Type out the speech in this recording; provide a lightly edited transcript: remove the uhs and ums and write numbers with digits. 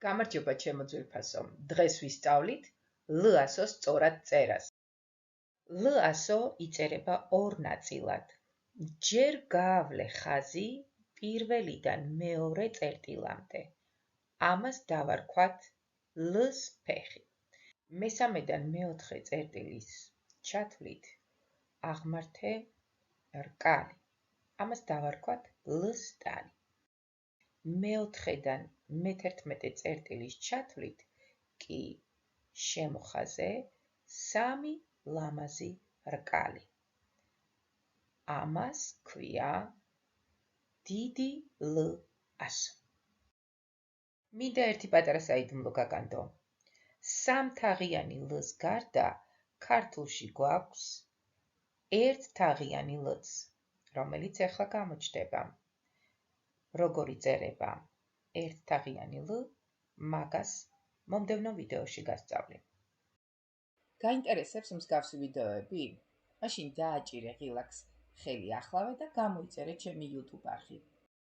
გამარჯობა ჩემო ძვირფასო. დღეს ვისწავლით լ-ასოს სწორად წერას. լ-ასო იწერება ორ ნაწილად. ჯერ გაავლე ხაზი პირველიდან მეორე წერტილამდე. ამას დავარქვათ ლ-ს ფეხი. მესამედან მეოთხე წერტილის ჩათვლით აღმართე რკალი. ამას დავარქვათ ლ-ს ტანი. მეოთხედან მე-11 წერტილის ჩათვლით კი შემოხაზე სამი ლამაზი რკალი. ამას ქვია დიდი լ-ასო. მინდა ერთი პატარა საიდუმლო გაგანდო. სამთაღიანი ლ-ს გარდა ქართულში გვაქვს ერთთაღიანი ლ-ც, რომელიც ახლა გამოჩნდება. როგორ იწერება ერთთაღიანი լ, მაგას მომდევნო ვიდეოში გასწავლი. გაინტერესებს მსგავსი ვიდეოები? მაშინ დააჭირე ღილაკს ხელი ახლავე და გამოიწერე ჩემი YouTube არხი.